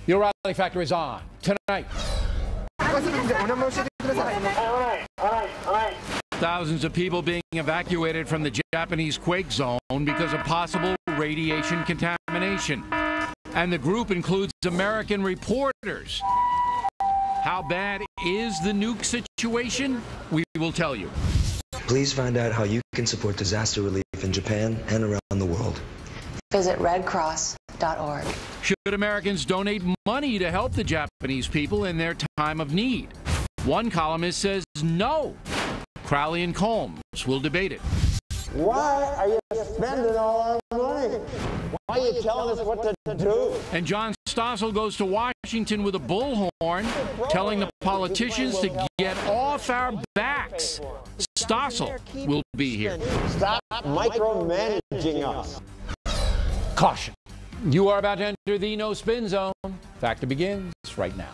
The O'Reilly Factor is on tonight. Thousands of people being evacuated from the Japanese quake zone because of possible radiation contamination. And the group includes American reporters. How bad is the nuke situation? We will tell you. Please find out how you can support disaster relief in Japan and around the world. Visit redcross.org. Should Americans donate money to help the Japanese people in their time of need? One columnist says no. Crowley and Combs will debate it. Why are you spending all our money? Why are you telling us what to do? And John Stossel goes to Washington with a bullhorn, telling the politicians to get off our backs. Stossel will be here. Stop micromanaging us. Caution. You are about to enter the no spin zone. Factor begins right now.